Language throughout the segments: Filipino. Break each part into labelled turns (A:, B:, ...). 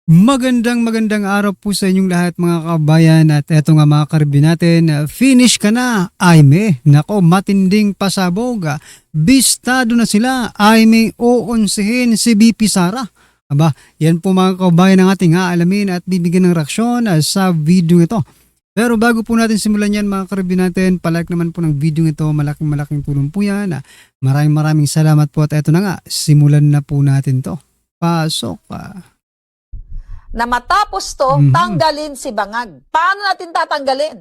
A: Magandang araw po sa inyong lahat mga kabayan at eto nga mga karibin natin, finish ka na, Aime. Nako, matinding pasabog. Bistado na sila, Aime uunsihin si BP Sara. Aba, yan po mga kabayan ang ating aalamin at bibigyan ng reaksyon sa video ito. Pero bago po natin simulan yan mga karibin natin, palike naman po ng video ito, malaking tulong po yan. Maraming salamat po at eto na nga, simulan na po natin to. Pasok
B: Na matapos to, tanggalin si Bangag. Paano natin tatanggalin?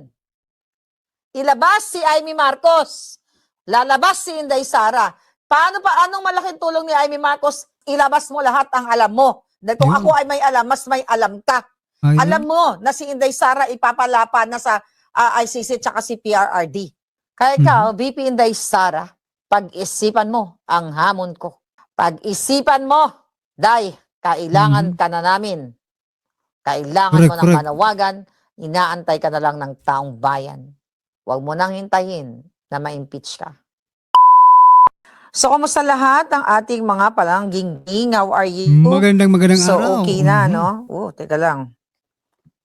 B: Ilabas si Amy Marcos. Lalabas si Inday Sara. Anong malaking tulong ni Amy Marcos? Ilabas mo lahat ang alam mo. Dahil kung ako ay may alam, mas may alam ka. Alam mo na si Inday Sara ipapalapa na sa ICC tsaka si PRRD. Kaya ikaw, VP Inday Sara, pag-isipan mo ang hamon ko. Pag-isipan mo, dahil kailangan ka na namin. Kailangan mo ng manawagan, inaantay ka na lang ng taong bayan. Huwag mo nang hintayin na ma-impeach ka. So, kumusta lahat ng ating mga palanggingging? How are you?
A: Magandang araw.
B: So, okay na, no? Teka lang.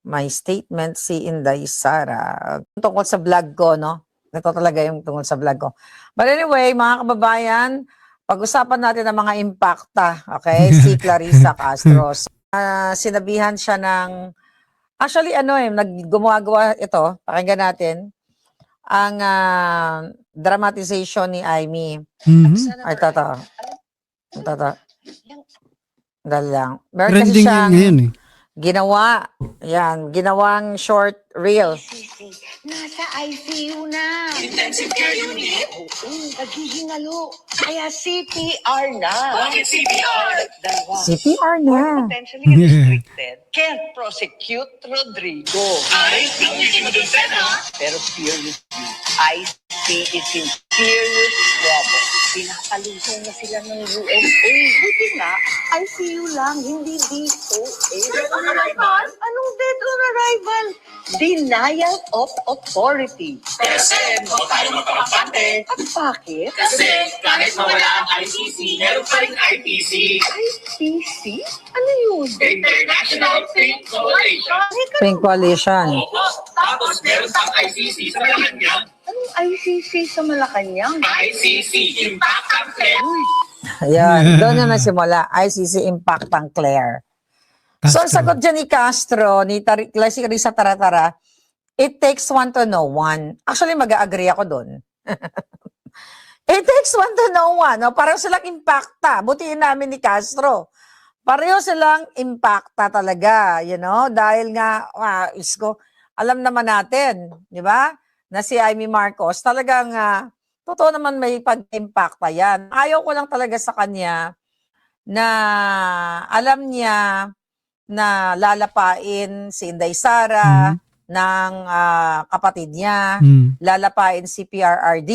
B: May statement si Inday Sara. Tungkol sa vlog ko, no? Ito talaga yung tungkol sa vlog ko. But anyway, mga kababayan, pag-usapan natin ang mga impacta, okay? Si Clarissa Castro. Sinabihan siya ng, actually gumawa ito, pakinggan natin, ang dramatization ni Amy. Ay, tata. Dahil lang. Meron kasi siyang ginawang short reel.
C: Nasa ICU na. Intensive care unit? Oo, naghihingalo. Kaya CPR na. Bakit CPR?
B: CPR na.
C: Potentially restricted. Can't prosecute Rodrigo.
D: Ay, nangitin mo dun, Sen, ha?
C: Pero seriously, IC is in serious trouble. Pinapalusong na sila ng USA. Buti nga, ICU lang, hindi dito. Dead on arrival? Anong dead on arrival? Denial of authority.
D: Kasi, huwag tayo magpapante.
C: At bakit?
D: Kasi, kahit mawala ang ICC, meron pa rin IPC.
C: ICC? Ano yun?
D: International Pink Coalition.
B: Pink Coalition.
D: Opo, tapos meron pang ICC sa Malacanang.
C: Anong ICC sa Malacanang?
D: ICC, Impact and Claire.
B: Ayan, doon na nasimula. ICC Impact ang Claire. So, ang sagot dyan ni Castro, ni Clarissa Taratara, it takes one to know one. Actually, mag-agree ako doon. It takes one to know one. No? Pareho silang impacta. Butiin namin ni Castro. Pareho silang impacta talaga. You know? Dahil nga, alam naman natin, di ba? Na si Amy Marcos, talagang, totoo naman may pag-impacta yan. Ayaw ko lang talaga sa kanya na alam niya na lalapain si Inday Sara ng kapatid niya, lalapain si PRRD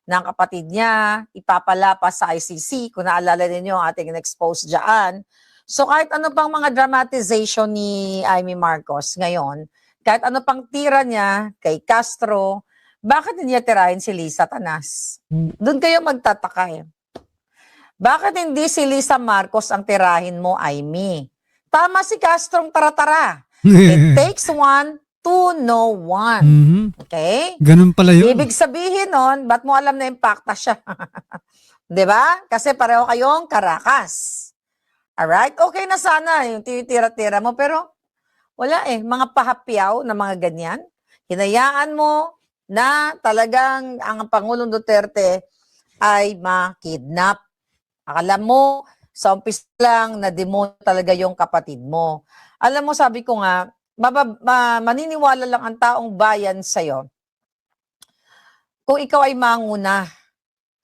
B: ng kapatid niya, ipapalapa sa ICC, kung naalala ninyo ang ating in-expose dyan. So kahit ano pang mga dramatization ni Amy Marcos ngayon, kahit ano pang tira niya kay Castro, bakit hindi niya tirahin si Lisa Tanas? Doon kayo magtataka eh. Bakit hindi si Lisa Marcos ang tirahin mo, Amy? Tama si Castrong Taratara. It takes one to know one. Okay?
A: Ganun pala yun.
B: Ibig sabihin nun, ba't mo alam na impacta siya? Diba? Kasi pareho kayong karakas. Alright? Okay na sana yung titira-tira mo, pero wala eh. Mga pahapyaw na mga ganyan. Hinayaan mo na talagang ang Pangulong Duterte ay makidnap. Akala mo, sa umpis lang na demonyo talaga yung kapatid mo. Alam mo, sabi ko nga, maniniwala lang ang taong bayan sa'yo kung ikaw ay manguna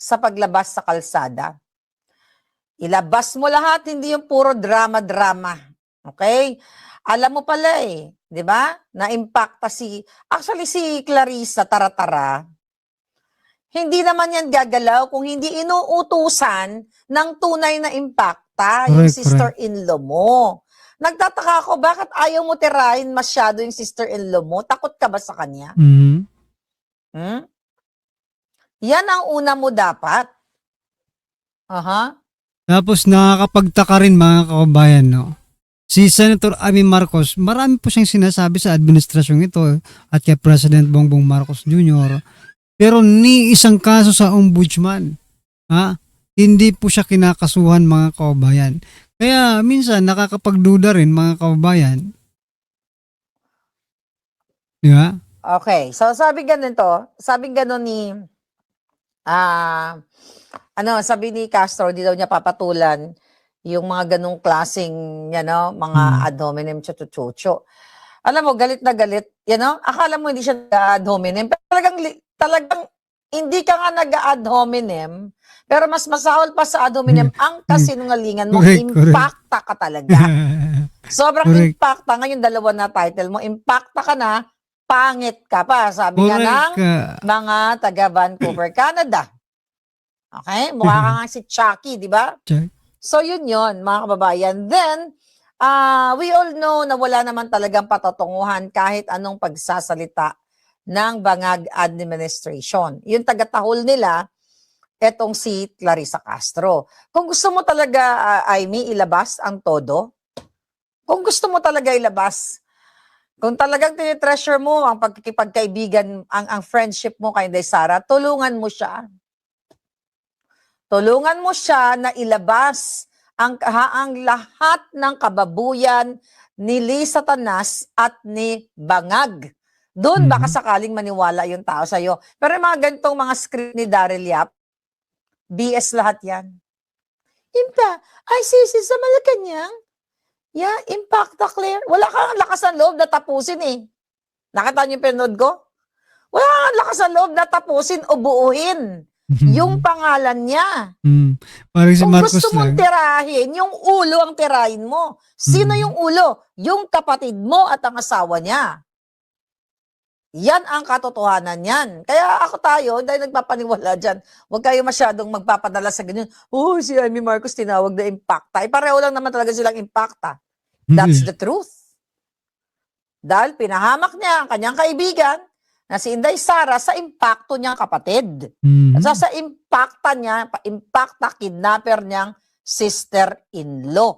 B: sa paglabas sa kalsada. Ilabas mo lahat, hindi yung puro drama-drama. Okay? Alam mo pala eh, di ba? Na-impacta actually si Clarissa Taratara, hindi naman yan gagalaw kung hindi inuutusan ng tunay na impacta yung sister-in-law mo. Nagtataka ako, bakit ayaw mo tirahin masyado yung sister-in-law mo? Takot ka ba sa kanya? Yan ang una mo dapat.
A: Tapos nakakapagtaka rin mga kababayan, no? si Senator Amy Marcos, marami po siyang sinasabi sa administrasyong ito at kay President Bongbong Marcos Jr. Pero ni isang kaso sa ombudsman, hindi po siya kinakasuhan mga kababayan. Kaya minsan nakakapagduda rin mga kababayan. Di ba?
B: Okay. So, sabi ganun ni, sabi ni Castro, di daw niya papatulan yung mga ganung klaseng, mga ad hominem chuchuchucho. Alam mo, galit na galit, akala mo hindi siya ad hominem, pero talagang hindi ka nga nag-ad hominem, pero mas masahol pa sa ad hominem ang kasinungalingan mo,
A: Correct.
B: impacta ka talaga. Sobrang
A: Correct.
B: impacta. Ngayon, dalawa na title mo, impacta ka na, pangit ka pa, sabi nga ng mga taga Vancouver, Canada. Okay? Mukha ka nga si Chucky, di ba? So, yun, mga kababayan. Then, we all know na wala naman talagang patotunguhan kahit anong pagsasalita ng bangag administration. Yung tagatahol nila, etong si Clarissa Castro. Kung gusto mo talaga, Amy, ilabas ang todo, kung gusto mo talaga ilabas, kung talagang tinitreasure mo ang pagkikipagkaibigan, ang friendship mo kay Inday Sara, tulungan mo siya. Tulungan mo siya na ilabas ang lahat ng kababuyan ni Lisa Tanas at ni Bangag. Doon baka sakaling maniwala yung tao sa'yo. Pero yung mga ganitong mga script ni Daryl Yap, BS lahat yan. ICC sa Malacanang? Yeah, impacta clear. Wala kang lakas ng loob na tapusin eh. Nakita niyo yung pinod ko? Wala kang lakas ng loob na tapusin o buuin yung pangalan niya.
A: Parang si
B: Kung
A: Marcos
B: gusto mong
A: lang.
B: tirahin, yung ulo ang tirahin mo. Sino yung ulo? Yung kapatid mo at ang asawa niya. Yan ang katotohanan yan. Kaya tayo, dahil nagpapaniwala dyan, huwag kayo masyadong magpapadala sa ganyan. Oh, si Amy Marcos tinawag na impacta. Pareho lang naman talaga silang impacta. That's the truth. Dahil pinahamak niya ang kanyang kaibigan na si Inday Sara sa impacto niyang kapatid. At sa impacta niya, kidnapper niyang sister-in-law.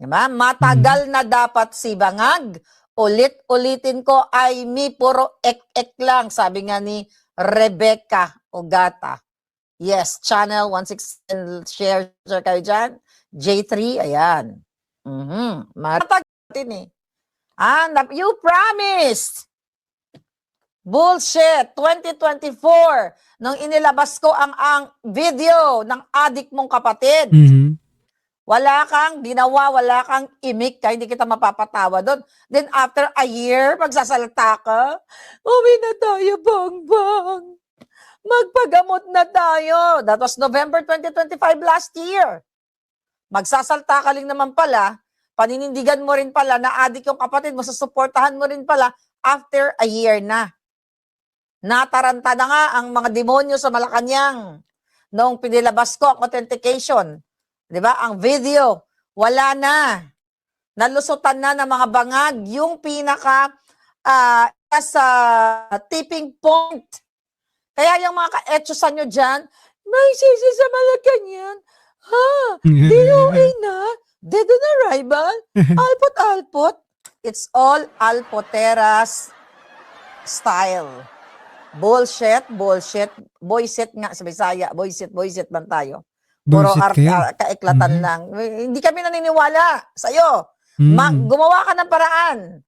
B: Diba? Matagal na dapat si Bangag. Ulit-ulitin ko, Amy, puro ek-ek lang. Sabi nga ni Rebecca Ogata. Yes, channel 16, share kayo dyan. J3, ayan. Matagal natin eh. You promised. Bullshit. 2024, nung inilabas ko ang video ng adik mong kapatid. Wala kang ginawa, wala kang imik, kaya hindi kita mapapatawa doon. Then after a year, magsasalita ka, uwi na tayo, Bongbong. Magpagamot na tayo. That was November 2025 last year. Magsasalta ka lang naman pala, paninindigan mo rin pala na adik yung kapatid mo, susuportahan mo rin pala after a year na. Nataranta na nga ang mga demonyo sa Malacanang noong pinilabas ko ang authentication. Diba? Ang video, wala na. Nalusutan na ng mga bangag yung pinaka sa tipping point. Kaya yung mga ka-etchosan nyo dyan, may sisi sa Malacanang. DOA na? Dead on arrival? Alpot-alpot? It's all Alpoteras style. Bullshit. Boyset nga sa Bisaya. Boyset man tayo. Puro kaiklatan lang. Hindi kami naniniwala sa'yo. Gumawa ka ng paraan.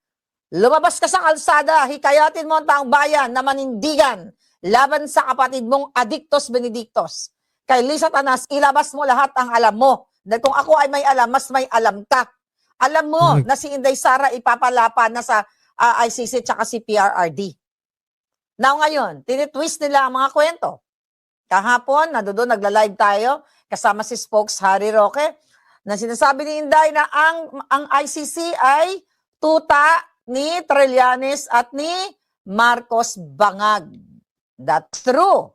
B: Lumabas ka sa kalsada, hikayatin mo ang taong bayan na manindigan laban sa kapatid mong Adictos Benedictos. Kay Lisa Tanas, ilabas mo lahat ang alam mo. Dahil kung ako ay may alam, mas may alam ka. Alam mo na si Inday Sara ipapalapa na sa ICC tsaka si PRRD. Now ngayon, tinitwist nila ang mga kwento. Kahapon, doon nagla-live tayo, kasama si Spokes Harry Roque, na sinasabi ni Inday na ang ICC ay tuta ni Trillanes at ni Marcos Bangag. That's true.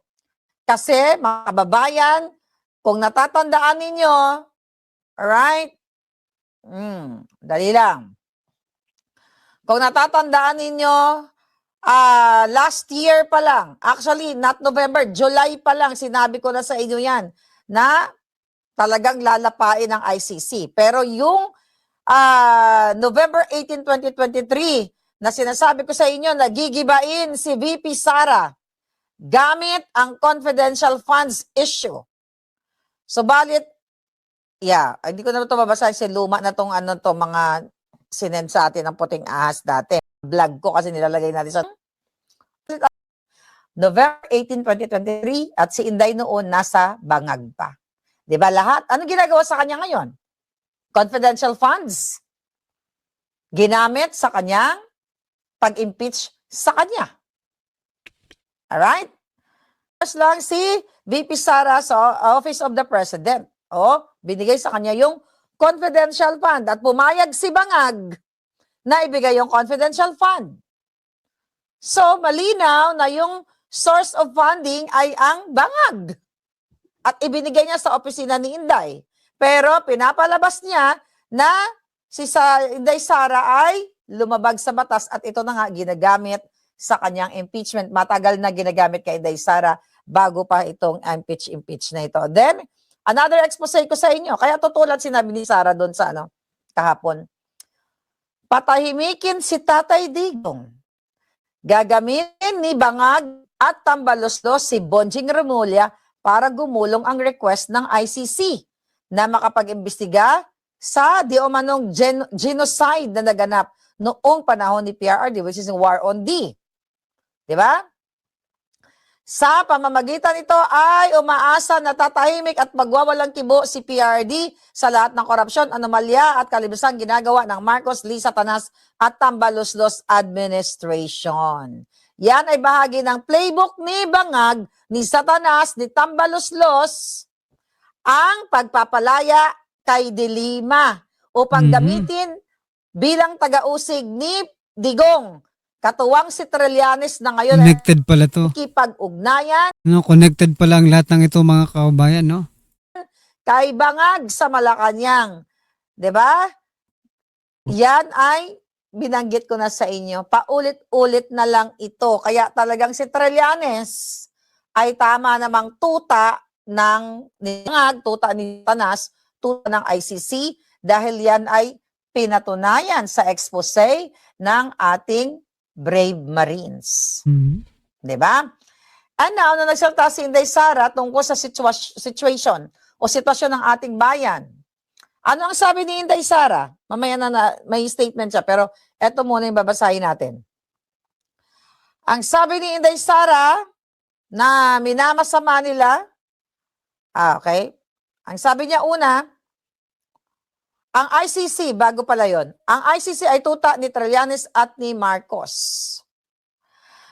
B: Kasi, mga kababayan, kung natatandaan ninyo, alright, dali lang. Kung natatandaan ninyo, last year pa lang, actually, not November, July pa lang, sinabi ko na sa inyo yan, na talagang lalapain ng ICC. Pero yung November 18, 2023 na sinasabi ko sa inyo na gigibain si VP Sara gamit ang confidential funds issue. Subalit, hindi ko na ito babasahin kasi luma na itong mga sinend sa atin ng puting ahas dati. Vlog ko kasi nilalagay natin sa November 18, 2023 at si Inday noon nasa bangag pa. 'Di ba lahat? Ano ginagawa sa kanya ngayon? Confidential funds. Ginamit sa kanyang pag-impeach sa kanya. Alright? Tapos lang si VP Sara sa Office of the President. Binigay sa kanya yung confidential fund at pumayag si Bangag na ibigay yung confidential fund. So, malinaw na yung source of funding ay ang Bangag. At ibinigay niya sa opisina ni Inday. Pero pinapalabas niya na si Inday Sara ay lumabag sa batas at ito na nga ginagamit sa kanyang impeachment. Matagal na ginagamit kay Inday Sara bago pa itong impeach na ito. Then, another expose ko sa inyo. Kaya tutulad sinabi ni Sara doon sa kahapon. Patahimikin si Tatay Digong. Gagamitin ni Bangag at Tambaloslos si Bonjing Remulla para gumulong ang request ng ICC na makapag-imbestiga sa di umanong genocide na naganap noong panahon ni PRRD, which is War on D. Diba? Sa pamamagitan ito ay umaasa na tatahimik at magwawalang kibo si PRRD sa lahat ng korupsyon, anomalya at kalibusan ginagawa ng Marcos, Lisa Tanas at Tambaloslos administration. Yan ay bahagi ng playbook ni Bangag, ni Satanas, ni Tambaloslos ang pagpapalaya kay Dilima upang gamitin bilang taga-usig ni Digong. Katuwang si Trillanes na ngayon
A: Connected pala to.
B: kipag-ugnayan
A: Connected pala ang lahat ng ito mga kabayan, no?
B: kay Bangag sa Malacanang. 'Di ba? Yan ay binanggit ko na sa inyo. Paulit-ulit na lang ito. Kaya talagang si Trillanes ay tama namang tuta ng Bangag, tuta ni Tanas, tuta ng ICC dahil yan ay pinatunayan sa expose ng ating Brave Marines. Diba? And now, na nagsalita si Inday Sara tungkol sa situation o sitwasyon ng ating bayan. Ano ang sabi ni Inday Sara? Mamaya na may statement siya, pero eto muna yung babasahin natin. Ang sabi ni Inday Sara na minamasama nila, okay? Ang sabi niya una, ang ICC, bago pala yon, ang ICC ay tuta ni Trillanes at ni Marcos.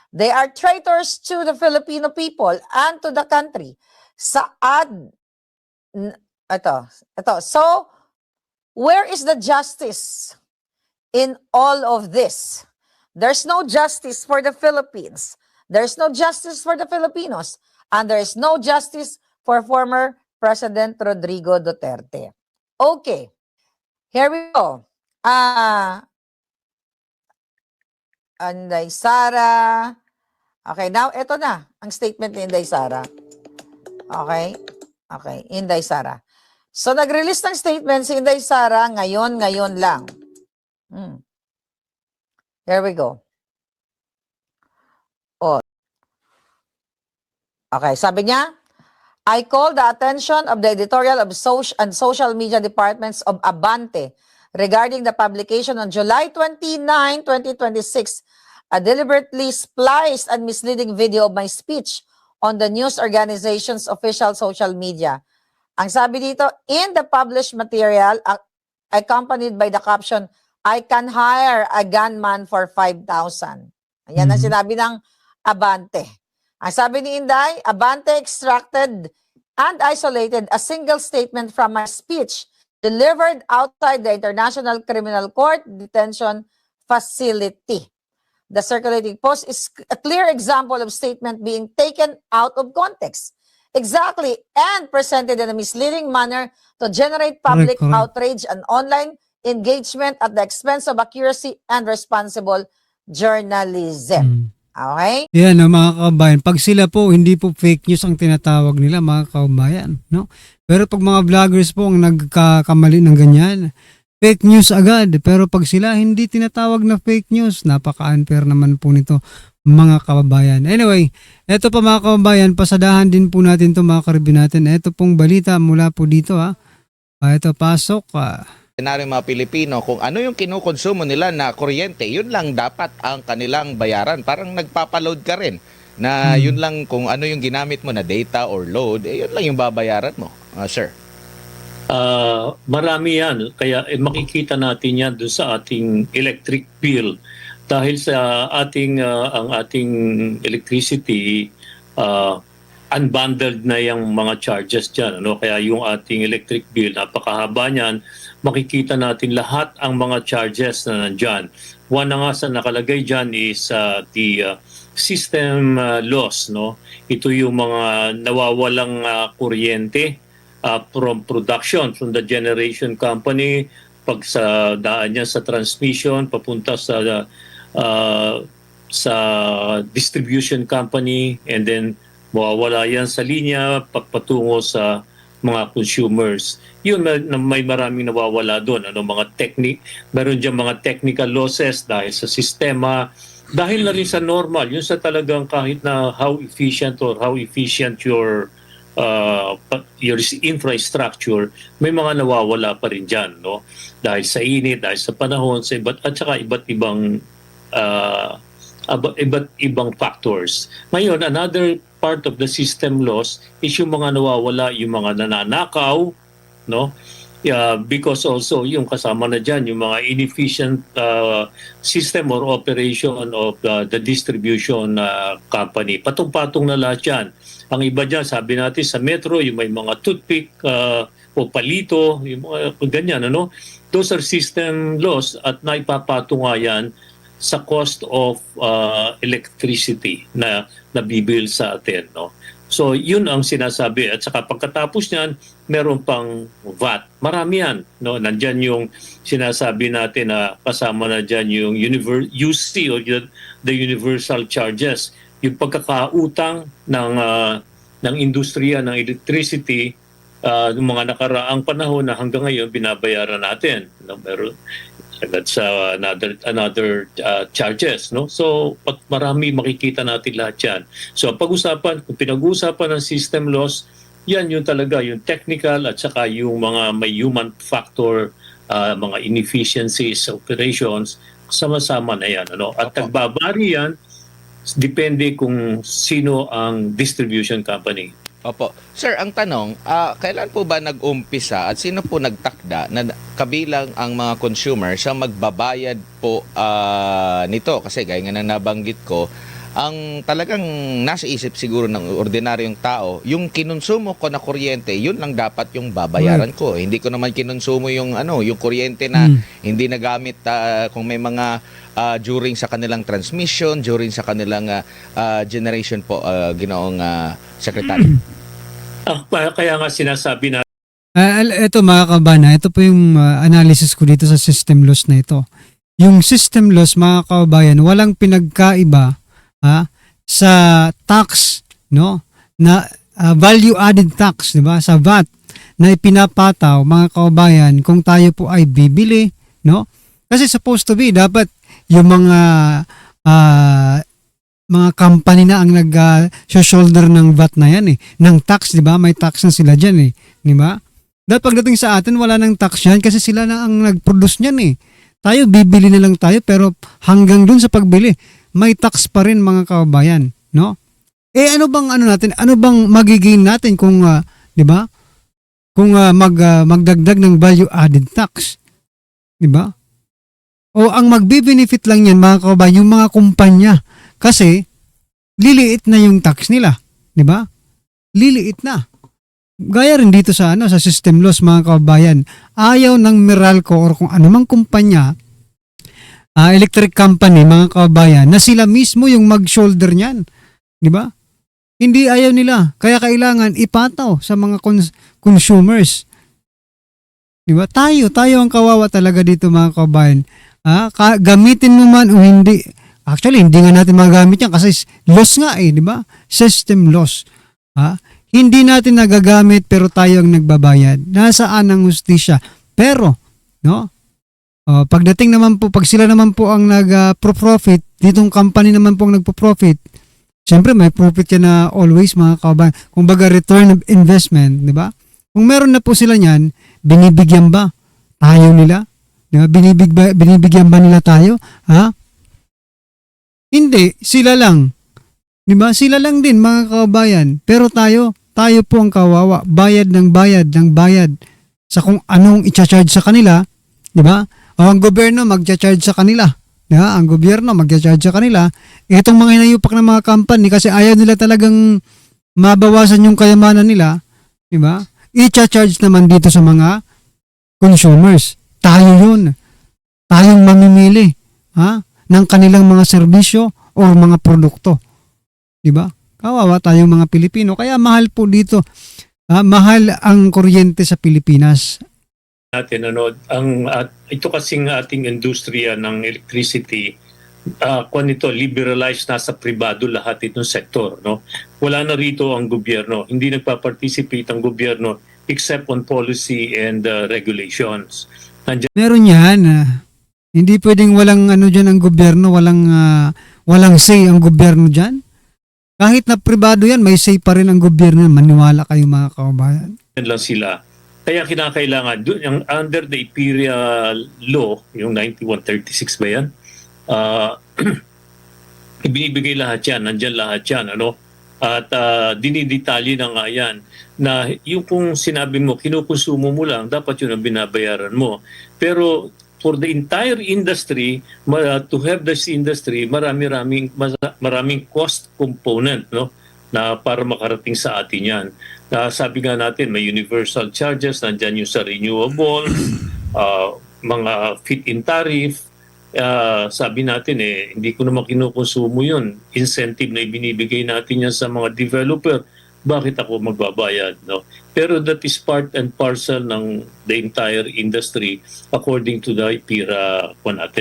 B: They are traitors to the Filipino people and to the country. So, where is the justice in all of this? There's no justice for the Philippines. There's no justice for the Filipinos. And there's no justice for former President Rodrigo Duterte. Okay. Here we go. Inday Sara. Okay, now ito na ang statement ni Inday Sara. Okay, Inday Sara. So nag-release ng statement si Inday Sara ngayon lang. Here we go. Okay, sabi niya, I call the attention of the editorial of social media departments of Abante regarding the publication on July 29, 2026, a deliberately spliced and misleading video of my speech on the news organization's official social media. Ang sabi dito, in the published material, accompanied by the caption, I can hire a gunman for 5,000. Ayan ang sinabi ng Abante. Ang sabi ni Inday, Abante extracted and isolated a single statement from my speech delivered outside the International Criminal Court detention facility. The circulating post is a clear example of statement being taken out of context, exactly, and presented in a misleading manner to generate public outrage and online engagement at the expense of accuracy and responsible journalism. Okay?
A: Yan mga kabayan, pag sila po, hindi po fake news ang tinatawag nila mga kabayan, no? Pero pag mga vloggers po ang nagkakamali ng ganyan, fake news agad. Pero pag sila hindi tinatawag na fake news, napaka-unfair naman po nito mga kababayan. Anyway, eto pa mga kababayan, pasadahan din po natin to mga karibyo natin. Eto pong balita mula po dito ha. Ito pasok.
E: Ordinaryong mga Pilipino kung ano yung kinukonsumo nila na kuryente, yun lang dapat ang kanilang bayaran. Parang nagpapaload ka rin na yun lang kung ano yung ginamit mo na data or load, yun lang yung babayaran mo, sir.
F: Marami yan. Kaya makikita natin yan doon sa ating electric bill. Dahil sa ang ating electricity, unbundled na yung mga charges dyan. Ano? Kaya yung ating electric bill, napakahaba niyan. Makikita natin lahat ang mga charges na nandyan. One na nga sa nakalagay dyan is the system loss. No? Ito yung mga nawawalang kuryente from production, from the generation company, pag sa daan niya sa transmission, papunta sa distribution company, and then mawawala yan sa linya, patungo sa mga consumers. Yun, may maraming nawawala doon. Meron dyan mga technical losses dahil sa sistema, dahil na rin sa normal, yun sa talagang kahit na how efficient your infrastructure, may mga nawawala pa rin dyan, no? Dahil sa init, dahil sa panahon, at saka iba't ibang factors. Ngayon, another part of the system loss is yung mga nawawala, yung mga nananakaw, no? Because also yung kasama na dyan, yung mga inefficient system or operation of the distribution company. Patong-patong na lahat yan. Ang iba dyan, sabi natin sa metro, yung may mga toothpick o palito, yung mga ganyan, ano? Those are system loss at naipapatong nga yan sa cost of electricity na nabibil sa atin, no? So, yun ang sinasabi. At saka pagkatapos niyan, meron pang VAT. Marami yan, no? Nandyan yung sinasabi natin na kasama na dyan yung UC o the universal charges. Yung pagkakautang ng industriya ng electricity ng mga nakaraang panahon na hanggang ngayon binabayaran natin, no? Pero that's another charges, no? So marami makikita natin lahat yan. So kung pinag-uusapan ng system loss, yan yung talaga yung technical at saka yung mga may human factor, mga inefficiencies, operations, sama-sama na yan, ano? At nagbabari yan depende kung sino ang distribution company.
E: Opo. Sir, ang tanong, kailan po ba nag-umpisa at sino po nagtakda na kabilang ang mga consumer sa magbabayad po nito? Kasi gaya nga nang nabanggit ko, ang talagang nasa isip siguro ng ordinaryong tao, yung kinonsumo ko na kuryente, yun lang dapat yung babayaran ko. Hindi ko naman kinonsumo yung yung kuryente na hindi nagamit kung may mga during sa kanilang transmission, during sa kanilang generation po, ginoong secretary.
F: Kaya nga sinasabi na
A: Ito mga kabana, ito po yung analysis ko dito sa system loss na ito. Yung system loss mga kabayan, walang pinagkaiba sa tax, no? Na value added tax, di ba? Sa VAT na ipinapataw mga kabayan kung tayo po ay bibili, no? Kasi supposed to be dapat yung mga company na ang nag-shoulder ng VAT na yan ng tax, di ba? May tax na sila diyan di ba? Dahil pagdating sa atin wala nang tax yan kasi sila na ang nag-produce niyan Tayo bibili na lang tayo pero hanggang dun sa pagbili may tax pa rin mga kababayan, no? Ano bang ano bang magiging natin kung 'di ba? Kung magdagdag ng value added tax, 'di ba? O ang magbe-benefit lang yan mga kababayan yung mga kumpanya kasi liliit na yung tax nila, 'di ba? Liliit na. Gaya rin dito sa sa system loss mga kababayan. Ayaw ng Meralco or kung anumang kumpanya electric company mga kababayan na sila mismo yung mag-shoulder niyan, 'di ba? Hindi ayaw nila. Kaya kailangan ipataw sa mga consumers. 'Di ba? Tayo ang kawawa talaga dito mga kababayan. Gamitin mo man o hindi. Actually, hindi nga natin magamit yan kasi loss nga 'di ba? System loss. Hindi natin nagagamit pero tayo ang nagbabayad. Nasaan ang hustisya? Pero, no? Pagdating naman po, pag sila naman po ang nag-profit, ditong company naman po ang nagpo-profit, siyempre may profit yan na always mga kabayan. Kung baga return of investment, di ba? Kung meron na po sila niyan, binibigyan ba tayo nila? Di ba? Binibigyan ba nila tayo? Ha? Hindi, sila lang. Di ba? Sila lang din mga kabayan. Pero tayo po ang kawawa. Bayad ng bayad sa kung anong i-charge sa kanila. Di ba? O ang gobyerno magcha-charge sa kanila. Di ba? Ang gobyerno magcha-charge sa kanila. Itong mga hinayupak ng mga company kasi ayaw nila talagang mabawasan yung kayamanan nila. Di ba? I-charge naman dito sa mga consumers. Tayo yun. Tayong mamimili ng kanilang mga serbisyo o mga produkto. Diba? Kawawa tayong mga Pilipino. Kaya mahal po dito. Mahal ang kuryente sa Pilipinas.
F: Natin ito kasing ating industriya ng electricity, kung ito liberalized na sa pribado lahat itong sektor, no? Wala na rito ang gobyerno, hindi nagpa-participate ang gobyerno except on policy and regulations.
A: Meron yan. Hindi pwedeng walang diyan ang gobyerno, walang say ang gobyerno diyan. Kahit na pribado yan, may say pa rin ang gobyerno. Maniwala kayo mga kababayan.
F: Yan lang sila. Kaya kinakailangan, yung under the IPIRA law, yung 9136 ba yan? Ibinibigay lahat yan, nandyan lahat yan. Ano? At dinidetalye na nga yan na yung kung sinabi mo, kinukonsumo mo lang, dapat yun ang binabayaran mo. Pero for the entire industry, to have this industry, maraming cost component, no, na para makarating sa atin yan. Sabi nga natin, may universal charges, nandyan yung sa renewable, mga fit-in tariff. Sabi natin, hindi ko naman kinukonsumo yun. Incentive na ibinibigay natin yan sa mga developer. Bakit ako magbabayad? No? Pero that is part and parcel ng the entire industry according to the IPIRA,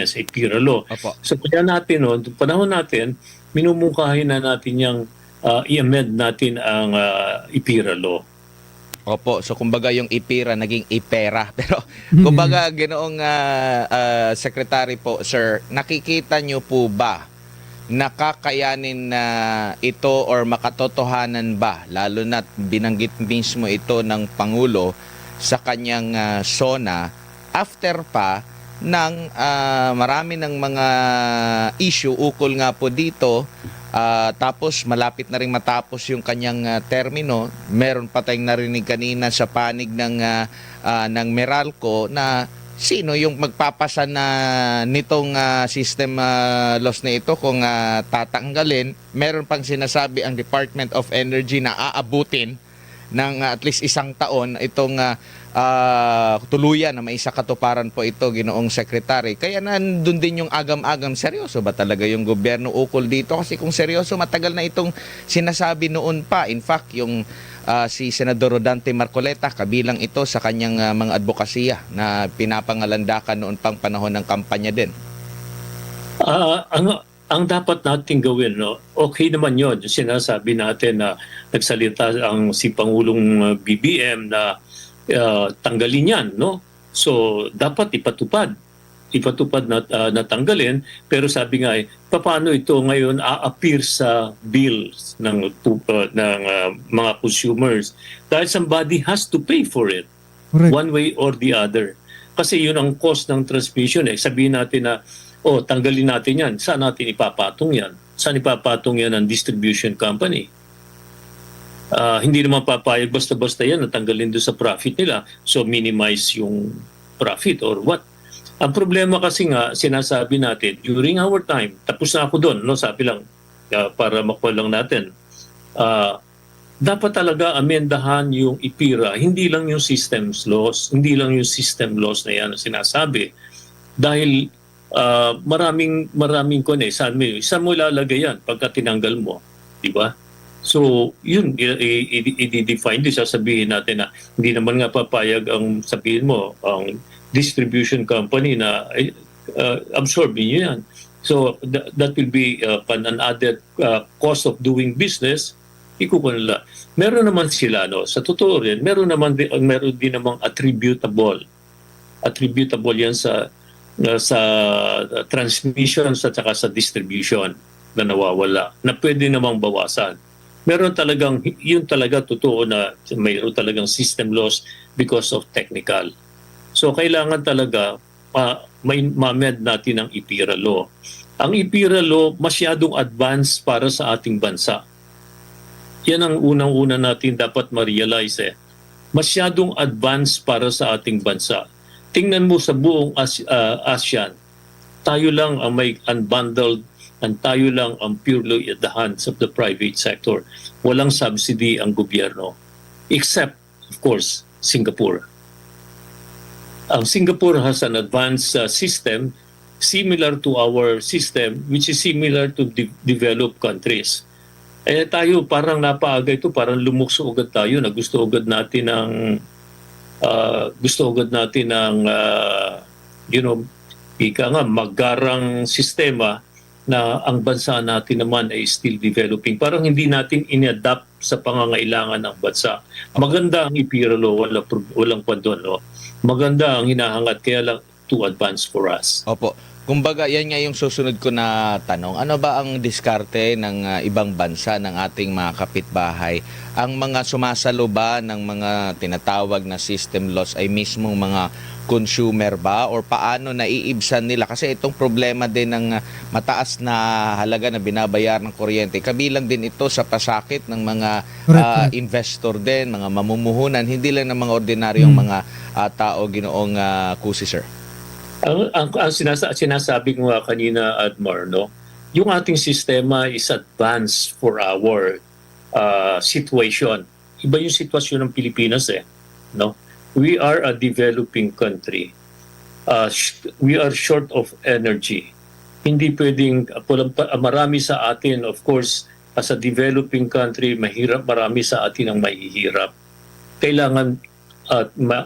F: sa IPIRA law.
E: Opo.
F: So kaya natin, panahon natin, minumungkahin na natin yung i-amend natin ang IPIRA law.
E: Opo, so kumbaga yung IPIRA naging IPERA. Pero kumbaga ginoong secretary po, sir, nakikita nyo po ba nakakayanin na ito or makatotohanan ba, lalo na binanggit mismo ito ng Pangulo sa kanyang SONA after pa ng marami ng mga issue ukol nga po dito, tapos malapit na rin matapos yung kanyang termino. Meron pa tayong narinig kanina sa panig ng Meralco na sino yung magpapasa na nitong system loss na ito kung tatanggalin. Meron pang sinasabi ang Department of Energy na aabutin ng at least isang taon itong tuluyan na may isa katuparan po ito, Ginoong Secretary. Kaya nandun din yung agam-agam, seryoso ba talaga yung gobyerno ukol dito? Kasi kung seryoso, matagal na itong sinasabi noon pa. In fact, yung si Senador Rodante Marcoleta, kabilang ito sa kanyang mga advokasya na pinapangalandakan noon pang panahon ng kampanya din.
F: Ang dapat nating gawin, no, okay naman yun. Sinasabi natin na nagsalita si Pangulong BBM na tanggalin yan, no? So, dapat ipatupad na tanggalin, pero sabi nga paano ito ngayon a-appear sa bills ng mga consumers, dahil somebody has to pay for it.
A: Correct.
F: One way or the other, kasi yun ang cost ng transmission. Sabihin natin na tanggalin natin yan, saan natin ipapatong yan? Saan ipapatong yan ng distribution company? Hindi naman papayag basta-basta yan na tanggalin doon sa profit nila, so minimize yung profit or what. Ang problema kasi nga, sinasabi natin, during our time, tapos na ako doon, no, sabi lang, para makuha lang natin, dapat talaga amendahan yung IPIRA, hindi lang yung systems laws, hindi lang yung system laws na yan na sinasabi. Dahil maraming saan mo ilalagay yan pagka tinanggal mo, di ba? So, yun, i-define din, sasabihin natin na hindi naman nga papayag ang sabihin mo, ang distribution company na absorbin nyo yan. So, that will be an added cost of doing business. Ikukuha nila. Meron naman sila, no, sa totoo rin, meron din namang attributable. Attributable yan sa sa transmission at saka sa distribution na nawawala na pwede namang bawasan. Meron talagang, yun talaga totoo na mayroon talagang system loss because of technical. So kailangan talaga may ma-amend natin ang IPIRA law. Ang IPIRA law masyadong advanced para sa ating bansa. Yan ang unang-una natin dapat ma-realize Masyadong advanced para sa ating bansa. Tingnan mo sa buong ASEAN, tayo lang ang may unbundled and tayo lang ang purely at the hands of the private sector. Walang subsidy ang gobyerno. Except, of course, Singapore. Ang Singapore has an advanced system similar to our system, which is similar to developed countries. Tayo parang napaaga ito, parang lumukso agad tayo na gusto agad natin ng ika nga magarang sistema na ang bansa natin naman ay still developing. Parang hindi natin in-adapt sa pangangailangan ng bansa. Maganda ang IPIRA law, walang pandon. No? Maganda ang hinahangat, kaya lang too advanced for us.
E: Opo. Kumbaga, yan nga yung susunod ko na tanong. Ano ba ang diskarte ng ibang bansa ng ating mga kapitbahay? Ang mga sumasalo ba ng mga tinatawag na system loss ay mismong mga consumer ba? Or paano naiibsan nila? Kasi itong problema din ng mataas na halaga na binabayar ng kuryente, kabilang din ito sa pasakit ng mga investor din, mga mamumuhunan, hindi lang ng mga ordinaryong mga tao, Ginoong Cusi, sir.
F: Ang sinasabi ko nga kanina, Admar, no? Yung ating sistema is advanced for our situation. Iba yung sitwasyon ng Pilipinas no? We are a developing country. We are short of energy. Hindi pwedeng, marami sa atin, of course, as a developing country, mahirap, marami sa atin ang mahihirap. Kailangan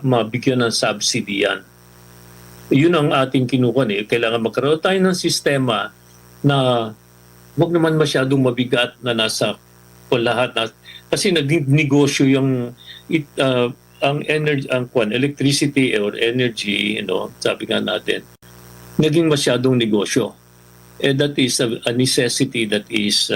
F: mabigyan ng subsidy yan. Yun ang ating kinukuha. Kailangan magkaroon tayo ng sistema na wag naman masyadong mabigat na nasa lahat na, kasi nag-negosyo yung ang energy, electricity or energy, sabi nga natin, naging masyadong negosyo. That is a necessity that is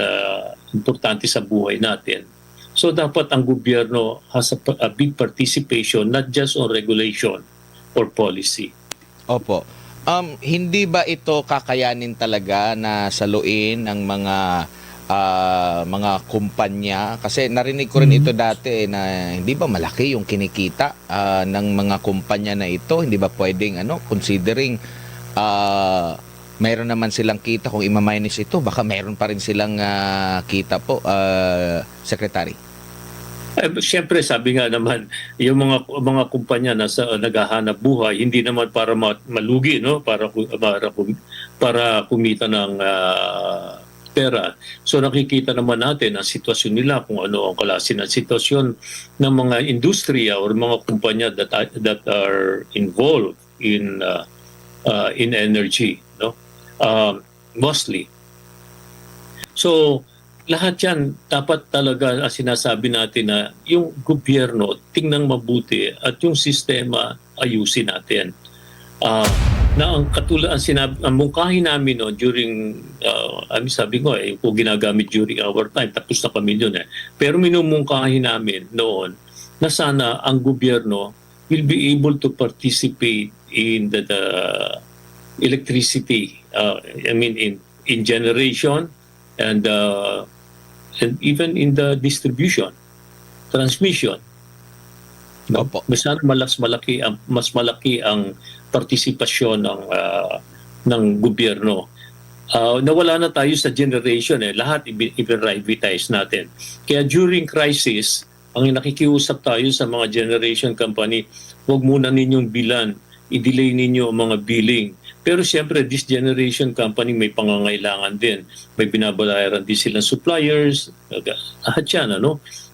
F: importante sa buhay natin. So dapat ang gobyerno has a big participation, not just on regulation or policy.
E: Opo. Hindi ba ito kakayanin talaga na saluin ng mga kumpanya? Kasi narinig ko rin ito dati na hindi ba malaki yung kinikita ng mga kumpanya na ito? Hindi ba pwedeng considering mayroon naman silang kita, kung ima-minus ito, baka mayroon pa rin silang kita po, Secretary?
F: Siyempre, sabi nga naman, yung mga kumpanya na naghahanap buhay, hindi naman para malugi, no? Para kumita ng pera. So nakikita naman natin ang sitwasyon nila, kung ano ang klase ng sitwasyon ng mga industriya or mga kumpanya that are involved in energy, no? Mostly. So lahat yan, dapat talaga sinasabi natin na yung gobyerno tingnan mabuti at yung sistema ayusin natin. Na ang katulad ang mungkahi namin during sabi ko kung ginagamit during our time, tapos na kami doon Pero minumungkahi namin noon na sana ang gobyerno will be able to participate in the electricity, in generation and even in the distribution, transmission. No?
E: Opo.
F: Mas malaki ang partisipasyon ng gobyerno. Nawala na tayo sa generation lahat i-privatize natin. Kaya during crisis, ang nakikiusap tayo sa mga generation company, huwag muna ninyong bilan, i-delay ninyo ang mga billing. Pero siyempre, this generation company may pangangailangan din. May binabayaran din silang suppliers, lahat yan,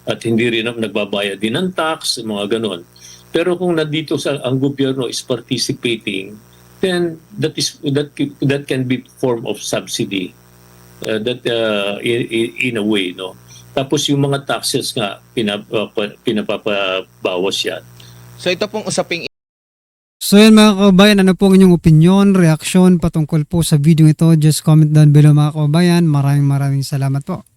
F: At hindi rin nagbabayad din ng tax, mga ganon. Pero kung nandito ang gobyerno is participating, then that can be form of subsidy. In a way, no? Tapos yung mga taxes nga, pinapabawas yan.
E: So ito pong usaping
A: So yan mga kababayan, ano po ang inyong opinion, reaksyon patungkol po sa video ito? Just comment down below mga kababayan. Maraming salamat po.